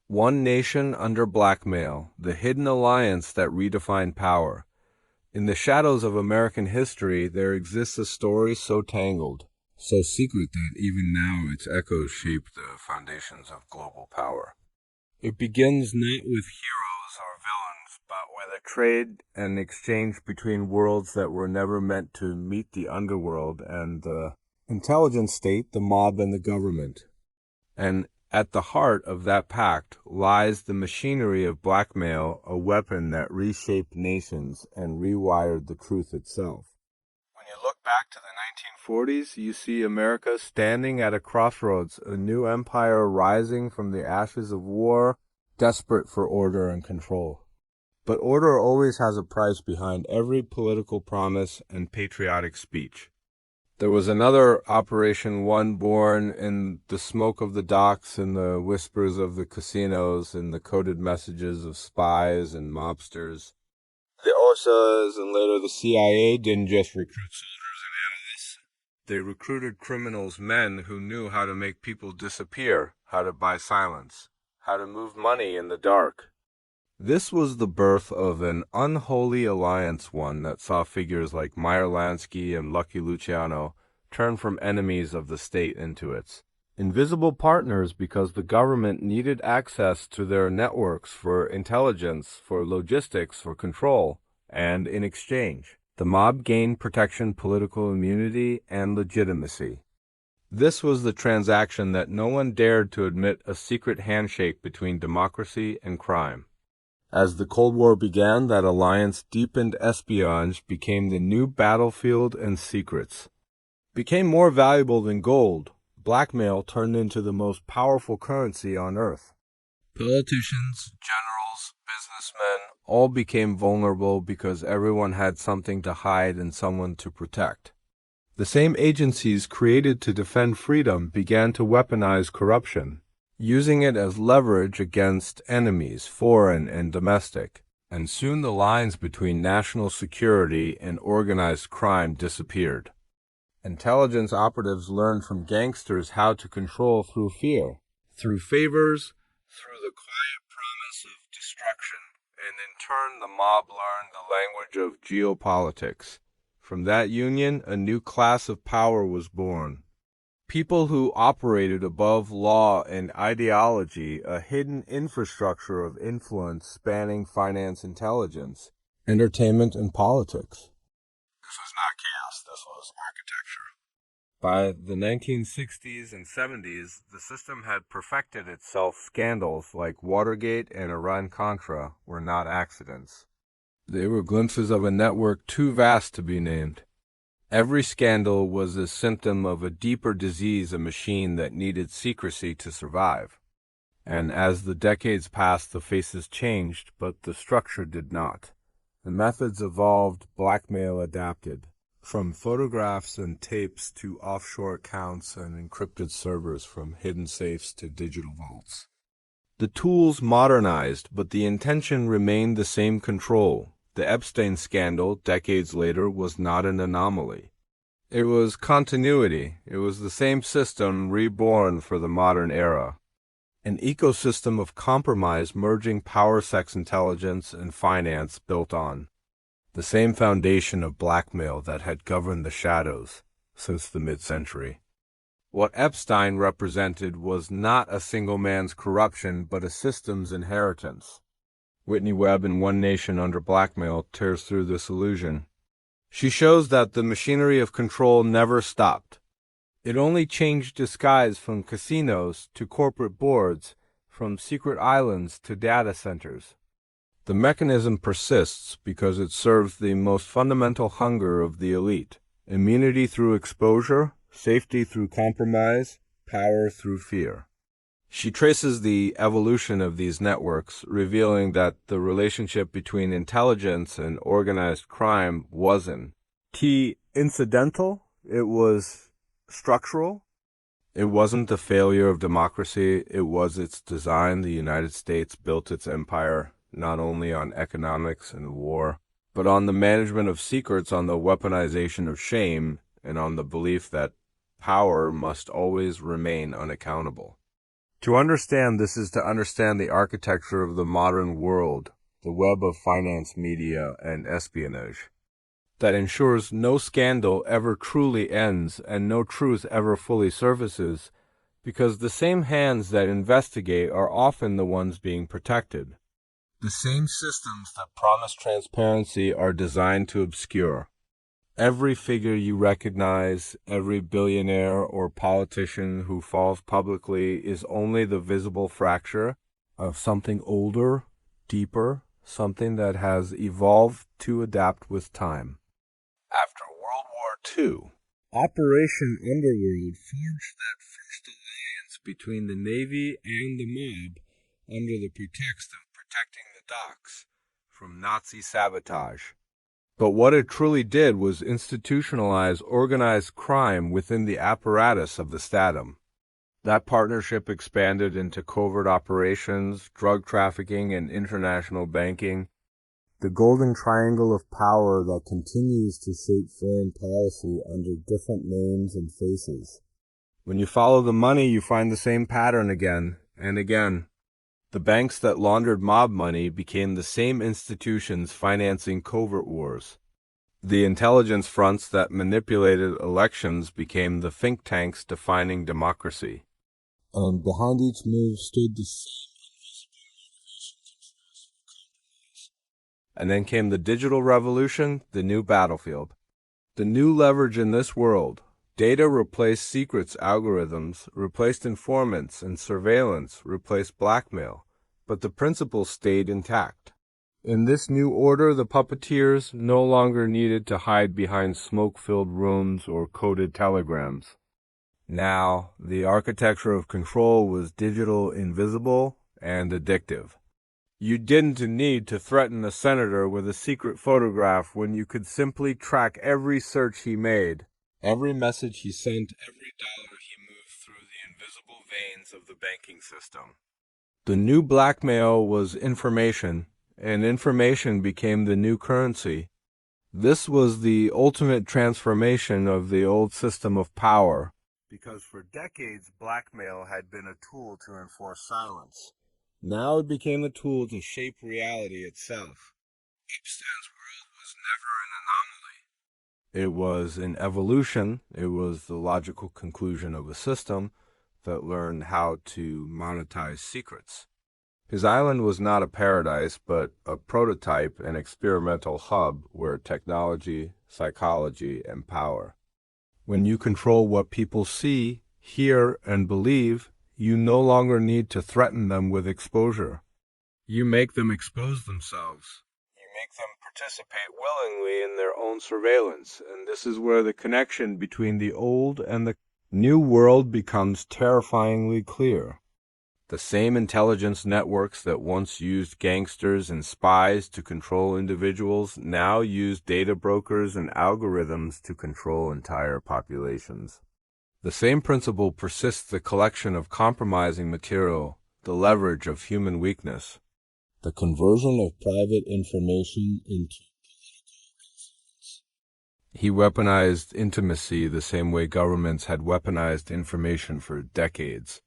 One nation under blackmail, the hidden alliance that redefined power. In the shadows of American history, there exists a story so tangled, so secret that even now its echoes shape the foundations of global power. It begins not with heroes or villains, but with a trade and exchange between worlds that were never meant to meet: the underworld and the intelligence state, the mob and the government. And at the heart of that pact lies the machinery of blackmail, a weapon that reshaped nations and rewired the truth itself. When you look back to the 1940s, you see America standing at a crossroads, a new empire rising from the ashes of war, desperate for order and control. But order always has a price behind every political promise and patriotic speech. There was another Operation One born in the smoke of the docks and the whispers of the casinos and the coded messages of spies and mobsters. The OSAs and later the CIA didn't just recruit soldiers and analysts. They recruited criminals, men who knew how to make people disappear, how to buy silence, how to move money in the dark. This was the birth of an unholy alliance, one that saw figures like Meyer Lansky and Lucky Luciano turn from enemies of the state into its invisible partners because the government needed access to their networks for intelligence, for logistics, for control, and in exchange, the mob gained protection, political immunity, and legitimacy. This was the transaction that no one dared to admit: a secret handshake between democracy and crime. As the Cold War began, that alliance deepened. Espionage became the new battlefield, and secrets became more valuable than gold. Blackmail turned into the most powerful currency on Earth. Politicians, generals, businessmen all became vulnerable because everyone had something to hide and someone to protect. The same agencies created to defend freedom began to weaponize corruption, using it as leverage against enemies, foreign and domestic. And soon the lines between national security and organized crime disappeared. Intelligence operatives learned from gangsters how to control through fear, through favors, through the quiet promise of destruction, and in turn the mob learned the language of geopolitics. From that union, a new class of power was born. People who operated above law and ideology, a hidden infrastructure of influence spanning finance, intelligence, entertainment, and politics. This was not chaos, this was architecture. By the 1960s and 70s, the system had perfected itself. Scandals like Watergate and Iran-Contra were not accidents. They were glimpses of a network too vast to be named. Every scandal was a symptom of a deeper disease, a machine that needed secrecy to survive. And as the decades passed, the faces changed, but the structure did not. The methods evolved, blackmail adapted, from photographs and tapes to offshore accounts and encrypted servers, from hidden safes to digital vaults. The tools modernized, but the intention remained the same: control. The Epstein scandal, decades later, was not an anomaly. It was continuity. It was the same system reborn for the modern era. An ecosystem of compromise merging power, sex, intelligence, and finance built on the same foundation of blackmail that had governed the shadows since the mid-century. What Epstein represented was not a single man's corruption, but a system's inheritance. Whitney Webb in One Nation Under Blackmail tears through this illusion. She shows that the machinery of control never stopped. It only changed disguise, from casinos to corporate boards, from secret islands to data centers. The mechanism persists because it serves the most fundamental hunger of the elite: immunity through exposure, safety through compromise, power through fear. She traces the evolution of these networks, revealing that the relationship between intelligence and organized crime wasn't incidental, it was structural. It wasn't the failure of democracy, it was its design. The United States built its empire not only on economics and war, but on the management of secrets, on the weaponization of shame, and on the belief that power must always remain unaccountable. To understand this is to understand the architecture of the modern world, the web of finance, media, and espionage, that ensures no scandal ever truly ends and no truth ever fully surfaces, because the same hands that investigate are often the ones being protected. The same systems that promise transparency are designed to obscure. Every figure you recognize, every billionaire or politician who falls publicly is only the visible fracture of something older, deeper, something that has evolved to adapt with time. After World War II, Operation Underworld forged that first alliance between the Navy and the mob under the pretext of protecting the docks from Nazi sabotage. But what it truly did was institutionalize organized crime within the apparatus of the Statum. That partnership expanded into covert operations, drug trafficking, and international banking, the golden triangle of power that continues to shape foreign policy under different names and faces. When you follow the money, you find the same pattern again and again. The banks that laundered mob money became the same institutions financing covert wars. The intelligence fronts that manipulated elections became the think tanks defining democracy. And behind each move stood the same invisible motivations and force for compromise. And then came the digital revolution, the new battlefield. The new leverage in this world. Data replaced secrets, algorithms, replaced informants, and surveillance replaced blackmail. But the principles stayed intact. In this new order, the puppeteers no longer needed to hide behind smoke-filled rooms or coded telegrams. Now, the architecture of control was digital, invisible, and addictive. You didn't need to threaten a senator with a secret photograph when you could simply track every search he made, every message he sent, every dollar he moved through the invisible veins of the banking system. The new blackmail was information, and information became the new currency. This was the ultimate transformation of the old system of power, because for decades blackmail had been a tool to enforce silence. Now it became a tool to shape reality itself. Epstein's world was never an anomaly. It was an evolution. It was the logical conclusion of a system that learned how to monetize secrets. His island was not a paradise, but a prototype and experimental hub where technology, psychology, and power. When you control what people see, hear, and believe, you no longer need to threaten them with exposure. You make them expose themselves. You make them participate willingly in their own surveillance, and this is where the connection between the old and the new world becomes terrifyingly clear. The same intelligence networks that once used gangsters and spies to control individuals now use data brokers and algorithms to control entire populations. The same principle persists: the collection of compromising material, the leverage of human weakness, the conversion of private information into political influence. He weaponized intimacy the same way governments had weaponized information for decades.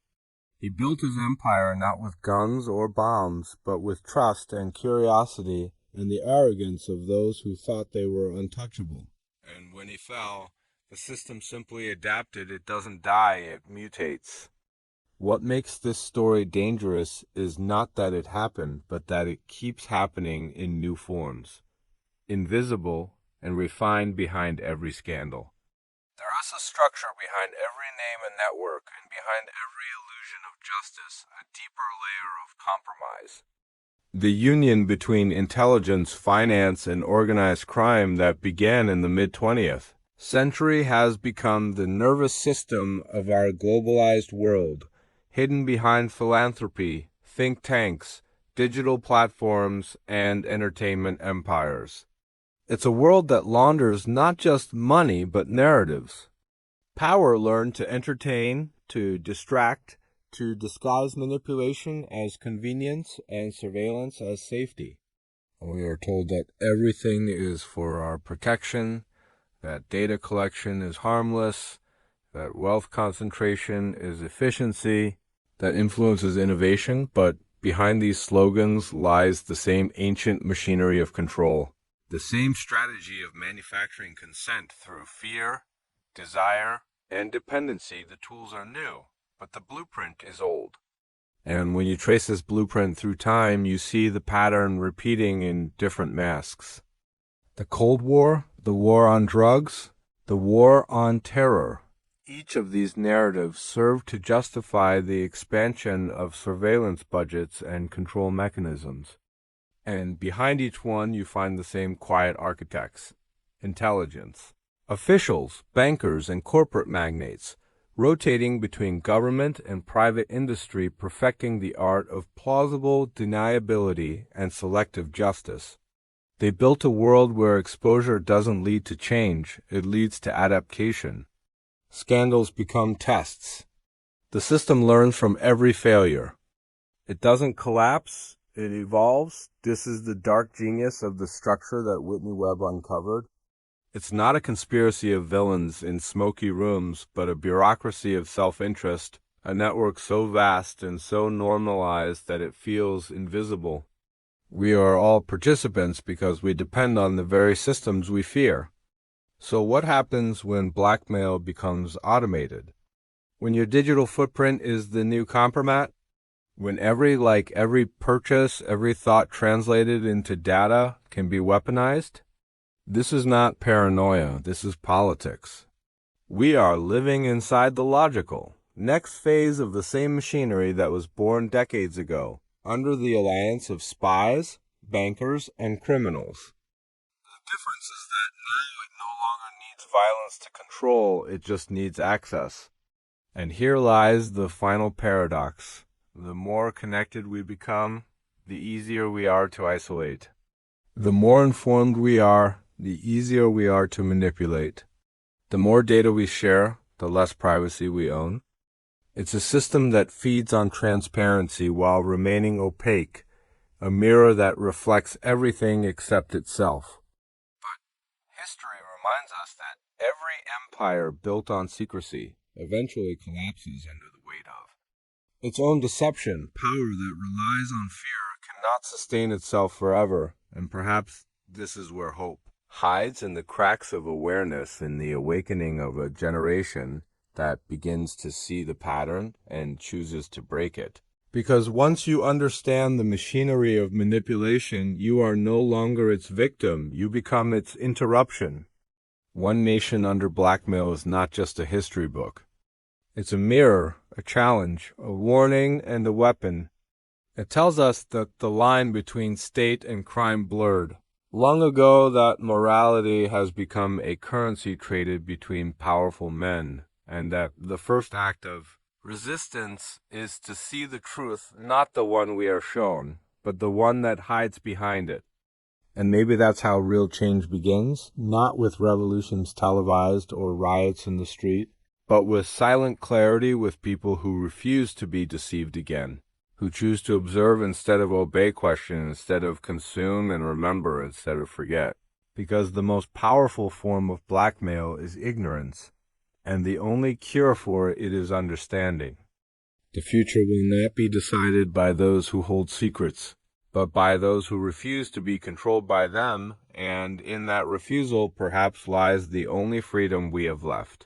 He built his empire not with guns or bombs, but with trust and curiosity and the arrogance of those who thought they were untouchable. And when he fell, the system simply adapted. It doesn't die, it mutates. What makes this story dangerous is not that it happened, but that it keeps happening in new forms, invisible and refined behind every scandal. There is a structure behind every name and network, and behind every illusion of justice, a deeper layer of compromise. The union between intelligence, finance, and organized crime that began in the mid-20th century has become the nervous system of our globalized world, hidden behind philanthropy, think tanks, digital platforms, and entertainment empires. It's a world that launders not just money, but narratives. Power learned to entertain, to distract, to disguise manipulation as convenience and surveillance as safety. We are told that everything is for our protection, that data collection is harmless, that wealth concentration is efficiency, that influences innovation, but behind these slogans lies the same ancient machinery of control. The same strategy of manufacturing consent through fear, desire, and dependency. The tools are new, but the blueprint is old. And when you trace this blueprint through time, you see the pattern repeating in different masks. The Cold War, the war on drugs, the war on terror. Each of these narratives serve to justify the expansion of surveillance budgets and control mechanisms. And behind each one, you find the same quiet architects: intelligence, officials, bankers, and corporate magnates, rotating between government and private industry, perfecting the art of plausible deniability and selective justice. They built a world where exposure doesn't lead to change, it leads to adaptation. Scandals become tests. The system learns from every failure. It doesn't collapse, it evolves. This is the dark genius of the structure that Whitney Webb uncovered. It's not a conspiracy of villains in smoky rooms, but a bureaucracy of self-interest, a network so vast and so normalized that it feels invisible. We are all participants because we depend on the very systems we fear. So what happens when blackmail becomes automated? When your digital footprint is the new compromat? When every purchase, every thought translated into data can be weaponized? This is not paranoia, this is politics. We are living inside the logical, next phase of the same machinery that was born decades ago, under the alliance of spies, bankers, and criminals. The difference is that now it no longer needs violence to control, it just needs access. And here lies the final paradox. The more connected we become, the easier we are to isolate. The more informed we are, the easier we are to manipulate. The more data we share, the less privacy we own. It's a system that feeds on transparency while remaining opaque, a mirror that reflects everything except itself. But history reminds us that every empire built on secrecy eventually collapses under the weight of its own deception. Power that relies on fear cannot sustain itself forever, and perhaps this is where hope hides, in the cracks of awareness, in the awakening of a generation that begins to see the pattern and chooses to break it. Because once you understand the machinery of manipulation, you are no longer its victim, you become its interruption. One Nation Under Blackmail is not just a history book. It's a mirror, a challenge, a warning, and a weapon. It tells us that the line between state and crime blurred. Long ago, that morality has become a currency traded between powerful men, and that the first act of resistance is to see the truth, not the one we are shown, but the one that hides behind it. And maybe that's how real change begins, not with revolutions televised or riots in the street, but with silent clarity, with people who refuse to be deceived again, who choose to observe instead of obey, question instead of consume, and remember instead of forget. Because the most powerful form of blackmail is ignorance, and the only cure for it is understanding. The future will not be decided by those who hold secrets, but by those who refuse to be controlled by them, and in that refusal perhaps lies the only freedom we have left.